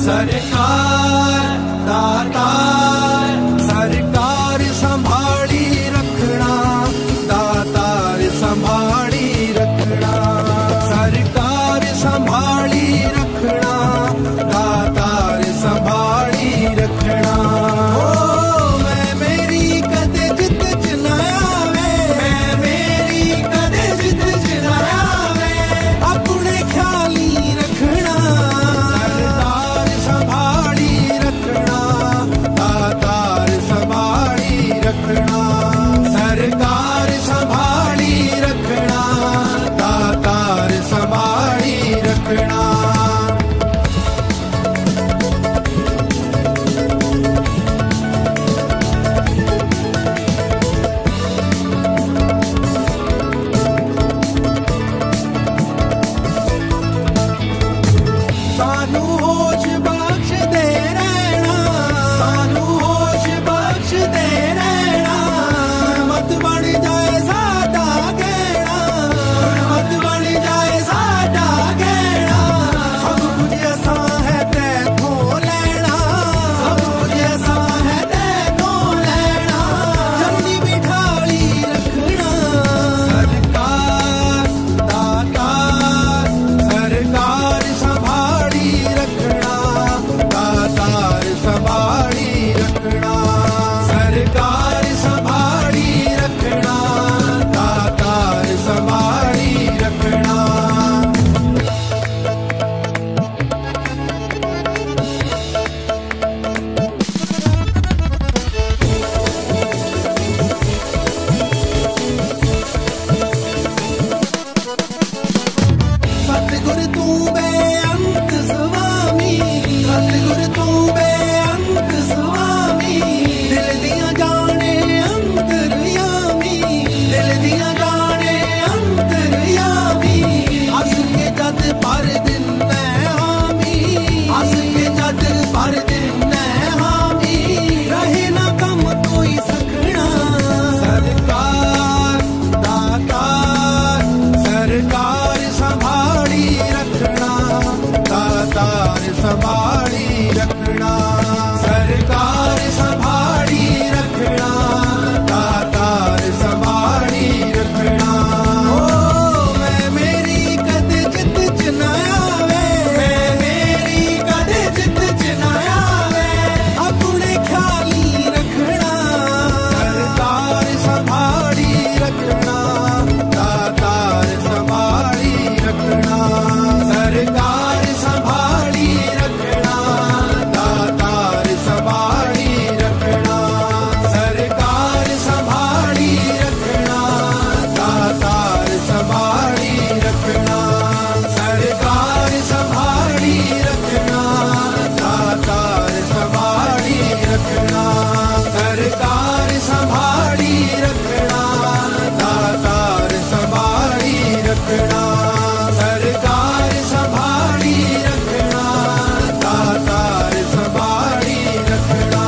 सरकार दातार सरकार संभाली रखना, दातार संभाली रखना, सरकार संभाली रखना, दातार संभाली रखना। मैं मेरी कदे जित जनाया वे, मैं मेरी कदे जित जनाया वे, अपने ख्याली रखना, सरकार संभाली रखना, दातार संभाली रखना, सरकार संभाली रखना, दातार संभाली रखना। सानू होश बख्श दे रहना, सानू होश बख्श दे रहना, मत बन जाए साडा गहना, मत बन जाए साडा गहना। सब कुछ ऐसा है तैथों लेना, सब कुछ ऐसा है तैथों लेना, जल्दी बिठाली रखना, सरकार दातार सरकार संभाली रखना, दातार संभाली रखना, सरकार संभाली रखना, दातार संभाली रखना। सतगुर तू बेअंत स्वामी, सतगुर तू बेअंत स्वामी, दिल दियां जाने अंतरयामी, दिल दियां जाने अंतरयामी। हस के जद पर दिन मैं हामी, हस के जद पर दिन मैं हामी, रहे ना कम कोई सखना, सरकार दातार सरकार संभाली रखना, दातार संभाली रखना, सरकार संभाली रखना, दातार संभाली रखना। मैं मेरी कदे जित जनाया वे, मैं मेरी कदे जित जनाया वे, अपने ख्याली रखना, सरकार संभाली रखना, दातार संभाली रखना, सरकार संभाली रखना, दातार संभाली रखना, सरकार संभाली रखना, दातार संभाली रखना, सरकार संभाली रखना, दातार संभाली रखना, सरकार संभाली रखना, दातार संभाली रखना, सरकार संभाली रखना, दातार संभाली रखना।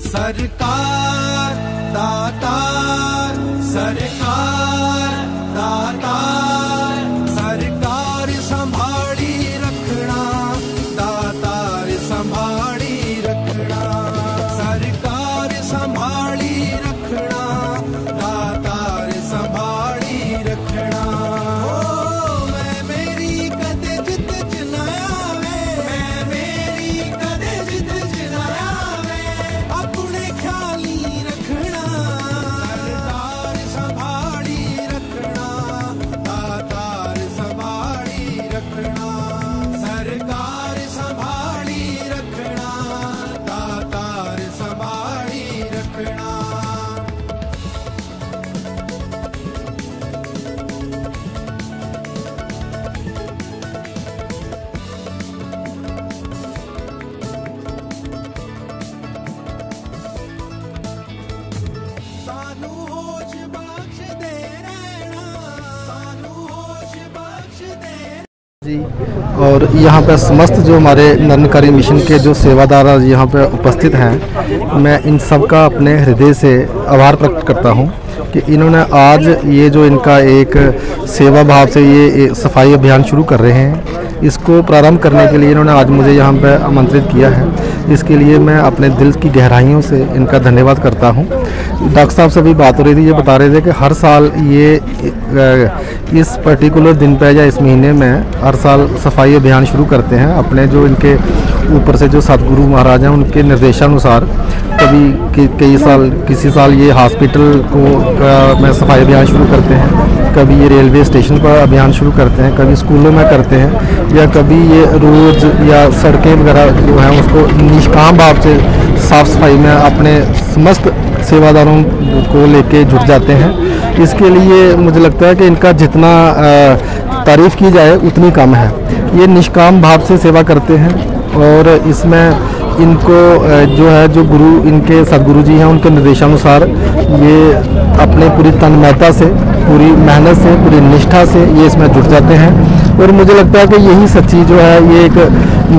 सरकार दातार सरकार दातार सरकार संभाली रखना, दातार संभाली रखना, सरकार संभाली रखना, दातार संभाली रखना। मैं मेरी कदे जित जनाया वे, मैं मेरी कदे जित जनाया वे, अपने ख्याली रखना, सरकार संभाली रखना, दातार संभाली रखना, सरकार संभाली रखना, दातार संभाली रखना। सानू होश बख्श दे रहना, सानू होश बख्श दे जी। और यहाँ पे समस्त जो हमारे निरंकारी मिशन के जो सेवादार यहाँ पे उपस्थित हैं, मैं इन सब का अपने हृदय से आभार प्रकट करता हूँ कि इन्होंने आज ये जो इनका एक सेवा भाव से ये सफाई अभियान शुरू कर रहे हैं, इसको प्रारंभ करने के लिए इन्होंने आज मुझे यहाँ पे आमंत्रित किया है। इसके लिए मैं अपने दिल की गहराइयों से इनका धन्यवाद करता हूँ। डॉक्टर साहब से भी बात हो रही थी, ये बता रहे थे कि हर साल ये इस पर्टिकुलर दिन पे या इस महीने में हर साल सफाई अभियान शुरू करते हैं। अपने जो इनके ऊपर से जो सतगुरु महाराज हैं उनके निर्देशानुसार कभी कई साल किसी साल ये हॉस्पिटल को में सफाई अभियान शुरू करते हैं, कभी ये रेलवे स्टेशन पर अभियान शुरू करते हैं, कभी स्कूलों में करते हैं, या कभी ये रोज़ या सड़कें वगैरह जो हैं उसको निष्काम भाव से साफ़ सफाई में अपने समस्त सेवादारों को लेके जुट जाते हैं। इसके लिए मुझे लगता है कि इनका जितना तारीफ़ की जाए उतनी कम है। ये निष्काम भाव से सेवा करते हैं और इसमें इनको जो है जो गुरु इनके सदगुरु जी हैं उनके निर्देशानुसार ये अपने पूरी तन्मयता से, पूरी मेहनत से, पूरी निष्ठा से ये इसमें जुट जाते हैं। और मुझे लगता है कि यही सच्ची जो है ये एक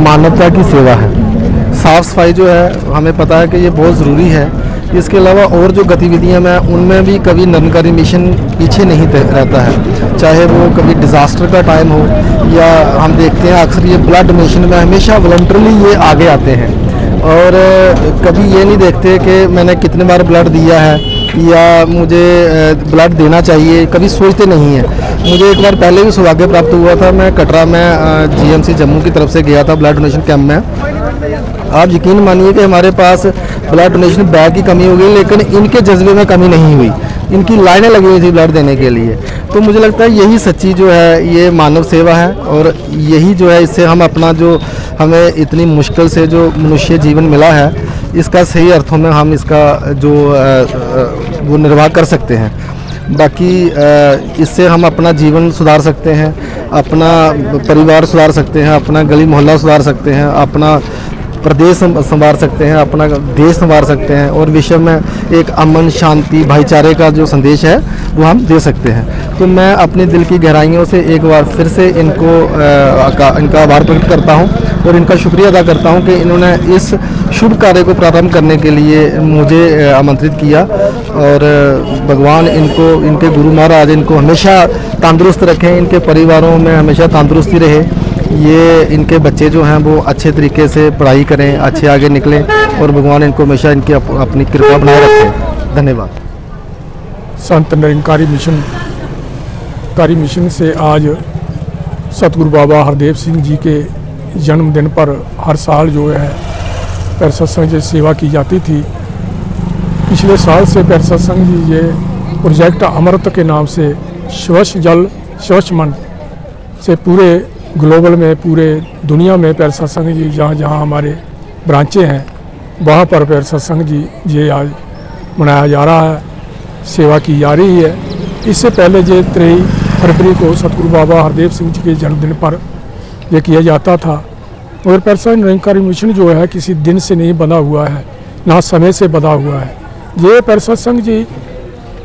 मानवता की सेवा है। साफ़ सफाई जो है हमें पता है कि ये बहुत ज़रूरी है। इसके अलावा और जो गतिविधियां मैं उनमें भी कभी निरंकारी मिशन पीछे नहीं रहता है, चाहे वो कभी डिज़ास्टर का टाइम हो या हम देखते हैं अक्सर ये ब्लड डोनेशन में हमेशा वॉलंटरली ये आगे आते हैं और कभी ये नहीं देखते कि मैंने कितने बार ब्लड दिया है या मुझे ब्लड देना चाहिए, कभी सोचते नहीं हैं। मुझे एक बार पहले भी सौभाग्य प्राप्त हुआ था, मैं कटरा में जीएमसी जम्मू की तरफ से गया था ब्लड डोनेशन कैंप में। आप यकीन मानिए कि हमारे पास ब्लड डोनेशन बैग की कमी हो गई, लेकिन इनके जज्बे में कमी नहीं हुई। इनकी लाइनें लगी हुई थी ब्लड देने के लिए। तो मुझे लगता है यही सच्ची जो है ये मानव सेवा है और यही जो है इससे हम अपना जो हमें इतनी मुश्किल से जो मनुष्य जीवन मिला है इसका सही अर्थों में हम इसका जो वो निर्वाह कर सकते हैं। बाकी इससे हम अपना जीवन सुधार सकते हैं, अपना परिवार सुधार सकते हैं, अपना गली मोहल्ला सुधार सकते हैं, अपना प्रदेश संवार सकते हैं, अपना देश संवार सकते हैं और विश्व में एक अमन, शांति, भाईचारे का जो संदेश है वो हम दे सकते हैं। तो मैं अपने दिल की गहराइयों से एक बार फिर से इनका आभार प्रकट करता हूं और इनका शुक्रिया अदा करता हूं कि इन्होंने इस शुभ कार्य को प्रारंभ करने के लिए मुझे आमंत्रित किया। और भगवान इनको, इनके गुरु महाराज इनको हमेशा तंदुरुस्त रखें, इनके परिवारों में हमेशा तंदुरुस्ती रहे, ये इनके बच्चे जो हैं वो अच्छे तरीके से पढ़ाई करें, अच्छे आगे निकलें और भगवान इनको हमेशा इनकी अपनी कृपा बनाए रखें। धन्यवाद। संत निरंकारी मिशन से आज सतगुरु बाबा हरदेव सिंह जी के जन्मदिन पर हर साल जो है पैर सत्संग जी सेवा की जाती थी। पिछले साल से पैर सत्संग जी ये प्रोजेक्ट अमृत के नाम से स्वच्छ जल स्वच्छ मन से पूरे ग्लोबल में, पूरे दुनिया में पैर सत्संग जी जहाँ जहाँ हमारे ब्रांचें हैं वहाँ पर पैर सत्संग जी ये आज मनाया जा रहा है, सेवा की जा रही है। इससे पहले ये 23 फरवरी को सतगुरु बाबा हरदेव सिंह जी के जन्मदिन पर यह किया जाता था। और पैर सत्संग निरंकारी मिशन जो है किसी दिन से नहीं बंधा हुआ है, ना समय से बंधा हुआ है। ये पैर सत्संग जी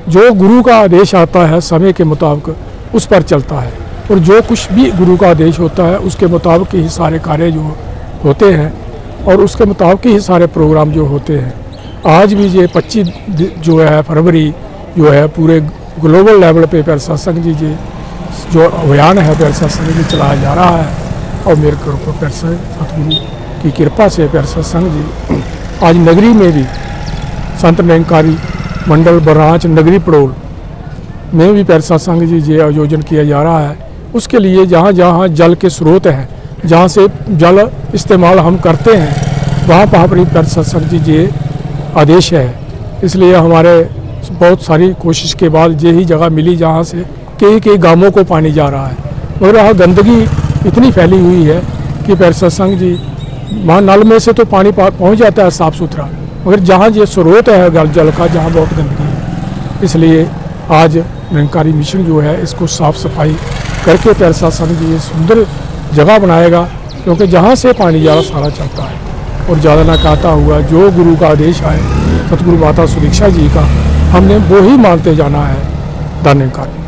जो गुरु का आदेश आता है समय के मुताबिक उस पर चलता है और जो कुछ भी गुरु का आदेश होता है उसके मुताबिक ही सारे कार्य जो होते हैं और उसके मुताबिक ही सारे प्रोग्राम जो होते हैं। आज भी ये 25 जो है फरवरी जो है पूरे ग्लोबल लेवल पे पैर सत्संग जी जो अभियान है पैर सत्संग जी चलाया जा रहा है। और मेरे को पैर सतगुरु की कृपा से पैर सत्संग जी आज नगरी में भी संत निरंकारी मंडल बरांच नगरी पड़ोल में भी पैर सत्संग जी ये आयोजन किया जा रहा है। उसके लिए जहाँ जहाँ जल के स्रोत हैं, जहाँ से जल इस्तेमाल हम करते हैं वहाँ पर पैर सत्संग जी ये आदेश है। इसलिए हमारे बहुत सारी कोशिश के बाद ये ही जगह मिली जहाँ से कई गांवों को पानी जा रहा है। मगर वहाँ गंदगी इतनी फैली हुई है कि पैर सत्संग जी वहाँ नल में से तो पानी पहुँच जाता है साफ़ सुथरा, मगर जहाँ ये स्रोत है जल का जहाँ बहुत गंदगी है। इसलिए आज निरंकारी मिशन जो है इसको साफ़ सफाई करके पैर सत्संग जी ये सुंदर जगह बनाएगा, क्योंकि जहाँ से पानी ज़्यादा सारा चलता है और ज़्यादा ना कहता हुआ जो गुरु का आदेश आए सतगुरु माता सुदीक्षा जी का हमने वो ही मानते जाना है। धन्यवाद।